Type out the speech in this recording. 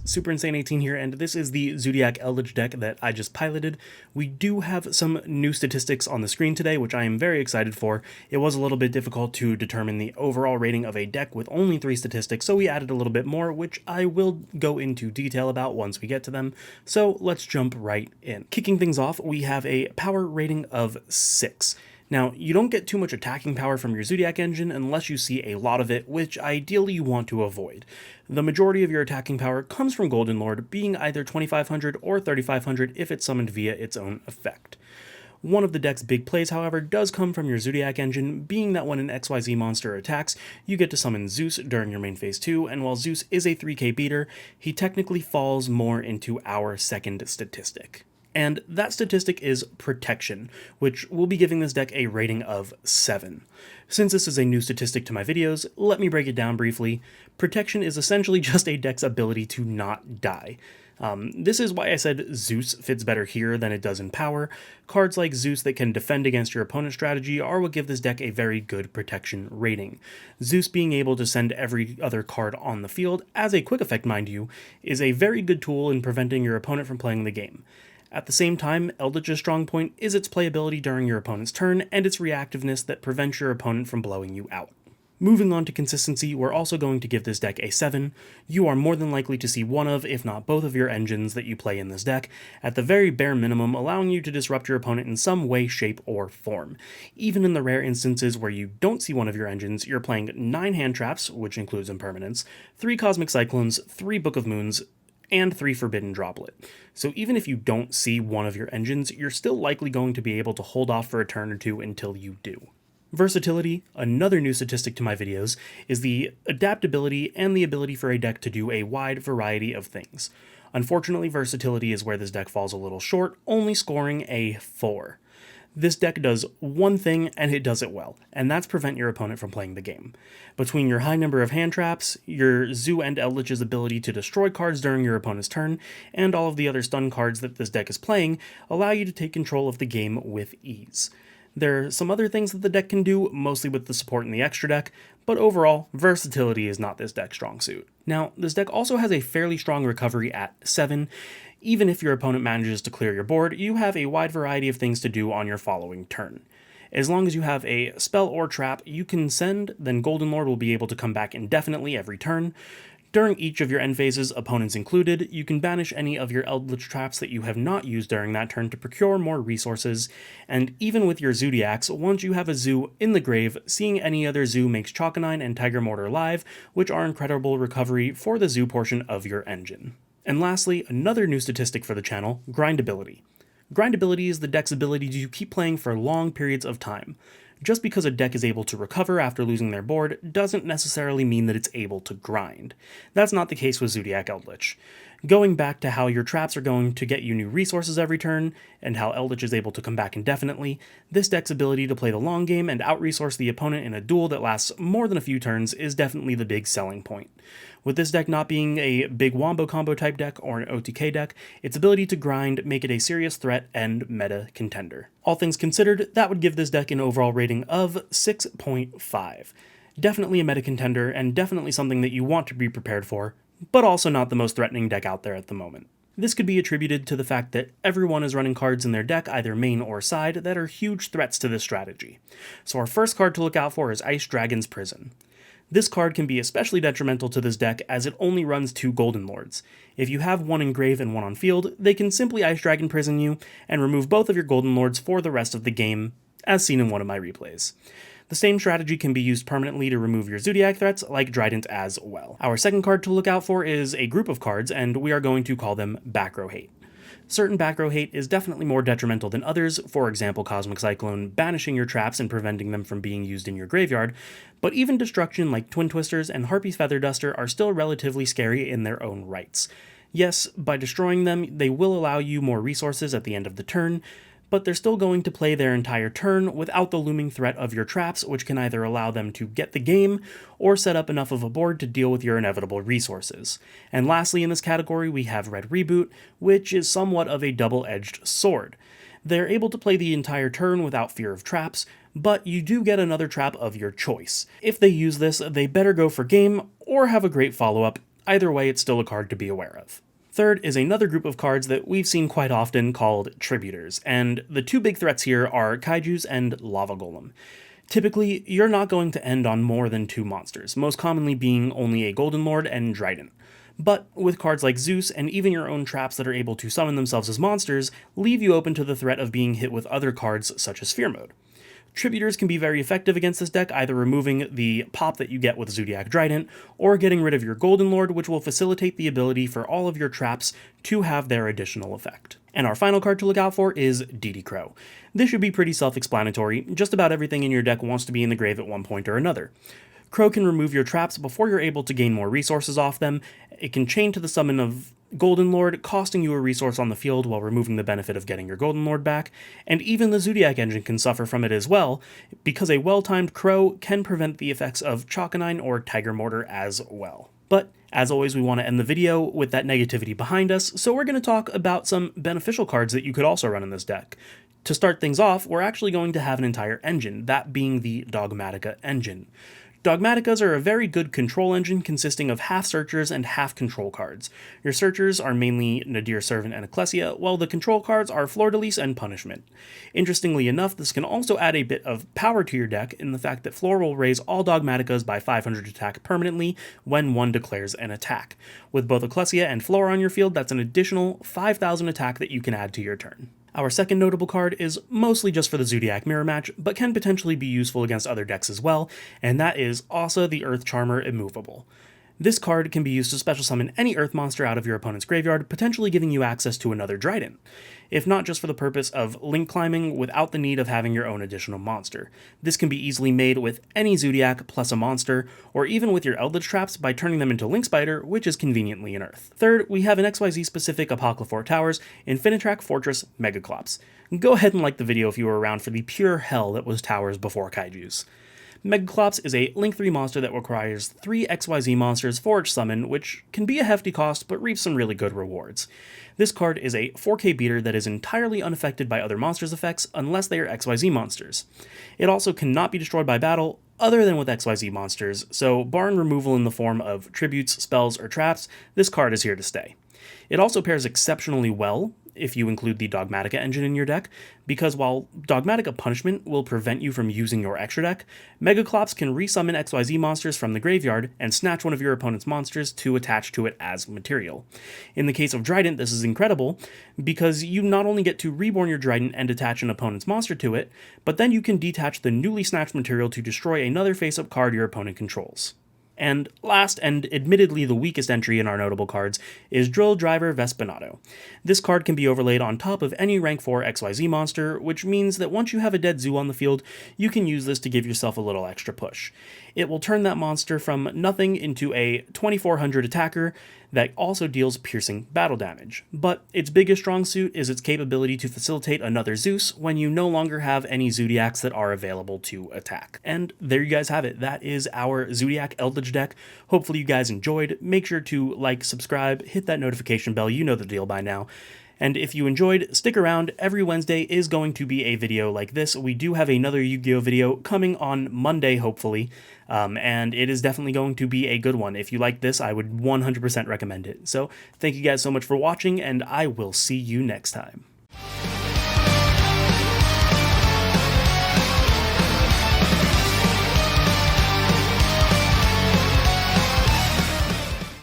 Super Insane 18 here, and this is the Zoodiac Eldlich deck that I just piloted. We do have some new statistics on the screen today, which I am very excited for. It was a little bit difficult to determine the overall rating of a deck with only 3 statistics, so we added a little bit more, which I will go into detail about once we get to them. So let's jump right in. Kicking things off, we have a power rating of 6. Now, you don't get too much attacking power from your Zoodiac engine unless you see a lot of it, which ideally you want to avoid. The majority of your attacking power comes from Golden Lord, being either 2500 or 3500 if it's summoned via its own effect. One of the deck's big plays, however, does come from your Zoodiac engine, being that when an XYZ monster attacks, you get to summon Zeus during your main phase 2, and while Zeus is a 3k beater, he technically falls more into our second statistic. And that statistic is Protection, which will be giving this deck a rating of 7. Since this is a new statistic to my videos, let me break it down briefly. Protection is essentially just a deck's ability to not die. This is why I said Zeus fits better here than it does in Power. Cards like Zeus that can defend against your opponent's strategy are what give this deck a very good protection rating. Zeus being able to send every other card on the field, as a quick effect mind you, is a very good tool in preventing your opponent from playing the game. At the same time, Eldlich's strong point is its playability during your opponent's turn and its reactiveness that prevents your opponent from blowing you out. Moving on to consistency, we're also going to give this deck a 7. You are more than likely to see one of, if not both of your engines that you play in this deck, at the very bare minimum allowing you to disrupt your opponent in some way, shape, or form. Even in the rare instances where you don't see one of your engines, you're playing 9 hand traps, which includes impermanence, 3 cosmic cyclones, 3 Book of Moons, and 3 Forbidden Droplet. So even if you don't see one of your engines, you're still likely going to be able to hold off for a turn or two until you do. Versatility, another new statistic to my videos, is the adaptability and the ability for a deck to do a wide variety of things. Unfortunately, versatility is where this deck falls a little short, only scoring a 4. This deck does one thing, and it does it well, and that's prevent your opponent from playing the game. Between your high number of hand traps, your Zoo and Eldlich's ability to destroy cards during your opponent's turn, and all of the other stun cards that this deck is playing, allow you to take control of the game with ease. There are some other things that the deck can do, mostly with the support in the extra deck, but overall, versatility is not this deck's strong suit. Now, this deck also has a fairly strong recovery at 7. Even if your opponent manages to clear your board, you have a wide variety of things to do on your following turn. As long as you have a spell or trap you can send, then Golden Lord will be able to come back indefinitely every turn. During each of your end phases, opponents included, you can banish any of your Eldlich traps that you have not used during that turn to procure more resources, and even with your Zoodiacs, once you have a Zoo in the grave, seeing any other Zoo makes Chalkonine and Tiger Mortar live, which are incredible recovery for the Zoo portion of your engine. And lastly, another new statistic for the channel, grindability. Grindability is the deck's ability to keep playing for long periods of time. Just because a deck is able to recover after losing their board doesn't necessarily mean that it's able to grind. That's not the case with Zoodiac Eldlich. Going back to how your traps are going to get you new resources every turn, and how Eldlich is able to come back indefinitely, this deck's ability to play the long game and out-resource the opponent in a duel that lasts more than a few turns is definitely the big selling point. With this deck not being a big wombo combo type deck or an OTK deck, its ability to grind make it a serious threat and meta contender. All things considered, that would give this deck an overall rating of 6.5. Definitely a meta contender, and definitely something that you want to be prepared for, but also not the most threatening deck out there at the moment. This could be attributed to the fact that everyone is running cards in their deck, either main or side, that are huge threats to this strategy. So our first card to look out for is Ice Dragon's Prison. This card can be especially detrimental to this deck as it only runs 2 Golden Lords. If you have one in grave and one on field, they can simply Ice Dragon Prison you and remove both of your Golden Lords for the rest of the game, as seen in one of my replays. The same strategy can be used permanently to remove your Zoodiac threats, like Trident as well. Our second card to look out for is a group of cards, and we are going to call them Back Row Hate. Certain back row hate is definitely more detrimental than others, for example Cosmic Cyclone banishing your traps and preventing them from being used in your graveyard, but even destruction like Twin Twisters and Harpy's Feather Duster are still relatively scary in their own rights. Yes, by destroying them, they will allow you more resources at the end of the turn, but they're still going to play their entire turn without the looming threat of your traps, which can either allow them to get the game, or set up enough of a board to deal with your inevitable resources. And lastly in this category we have Red Reboot, which is somewhat of a double-edged sword. They're able to play the entire turn without fear of traps, but you do get another trap of your choice. If they use this, they better go for game, or have a great follow-up, either way it's still a card to be aware of. Third is another group of cards that we've seen quite often called Tributors, and the two big threats here are Kaijus and Lava Golem. Typically, you're not going to end on more than 2 monsters, most commonly being only a Golden Lord and Trident. But with cards like Zeus and even your own traps that are able to summon themselves as monsters, leave you open to the threat of being hit with other cards such as Fear Mode. Tributors can be very effective against this deck, either removing the pop that you get with Zoodiac Trident, or getting rid of your Golden Lord, which will facilitate the ability for all of your traps to have their additional effect. And our final card to look out for is DD Crow. This should be pretty self-explanatory. Just about everything in your deck wants to be in the grave at one point or another. Crow can remove your traps before you're able to gain more resources off them. It can chain to the summon of Golden Lord, costing you a resource on the field while removing the benefit of getting your Golden Lord back, and even the Zoodiac engine can suffer from it as well, because a well-timed Crow can prevent the effects of Chalconine or Tiger Mortar as well. But, as always, we want to end the video with that negativity behind us, so we're going to talk about some beneficial cards that you could also run in this deck. To start things off, we're actually going to have an entire engine, that being the Dogmatika engine. Dogmatikas are a very good control engine consisting of half searchers and half control cards. Your searchers are mainly Nadir Servant and Ecclesia, while the control cards are Fleur-de-Lis and Punishment. Interestingly enough, this can also add a bit of power to your deck in the fact that Fleur will raise all Dogmatikas by 500 attack permanently when one declares an attack. With both Ecclesia and Fleur on your field, that's an additional 5,000 attack that you can add to your turn. Our second notable card is mostly just for the Zoodiac mirror match, but can potentially be useful against other decks as well, and that is Asa the Earth Charmer Immovable. This card can be used to special summon any Earth monster out of your opponent's graveyard, potentially giving you access to another Trident, if not just for the purpose of link climbing without the need of having your own additional monster. This can be easily made with any Zoodiac plus a monster, or even with your Eldlich traps by turning them into Link Spider, which is conveniently an Earth. Third, we have an XYZ-specific Apocryphal Towers, Infinitrack Fortress Megaclops. Go ahead and like the video if you were around for the pure hell that was Towers before Kaijus. Megaclops is a Link 3 monster that requires 3 XYZ monsters for its summon, which can be a hefty cost, but reaps some really good rewards. This card is a 4K beater that is entirely unaffected by other monsters' effects unless they are XYZ monsters. It also cannot be destroyed by battle, other than with XYZ monsters, so barring removal in the form of tributes, spells, or traps, this card is here to stay. It also pairs exceptionally well if you include the Dogmatika engine in your deck, because while Dogmatika Punishment will prevent you from using your extra deck, Megaclops can resummon XYZ monsters from the graveyard and snatch one of your opponent's monsters to attach to it as material. In the case of Trident, this is incredible, because you not only get to reborn your Trident and attach an opponent's monster to it, but then you can detach the newly snatched material to destroy another face-up card your opponent controls. And last, and admittedly the weakest entry in our notable cards, is Drill Driver Vespinato. This card can be overlaid on top of any rank 4 XYZ monster, which means that once you have a dead zoo on the field, you can use this to give yourself a little extra push. It will turn that monster from nothing into a 2400 attacker that also deals piercing battle damage. But its biggest strong suit is its capability to facilitate another Zeus when you no longer have any Zoodiacs that are available to attack. And there you guys have it. That is our Zoodiac Eldlich deck. Hopefully you guys enjoyed. Make sure to like, subscribe, hit that notification bell. You know the deal by now. And if you enjoyed, stick around. Every Wednesday is going to be a video like this. We do have another Yu-Gi-Oh! Video coming on Monday, hopefully, and it is definitely going to be a good one. If you like this, I would 100% recommend it. So thank you guys so much for watching, and I will see you next time.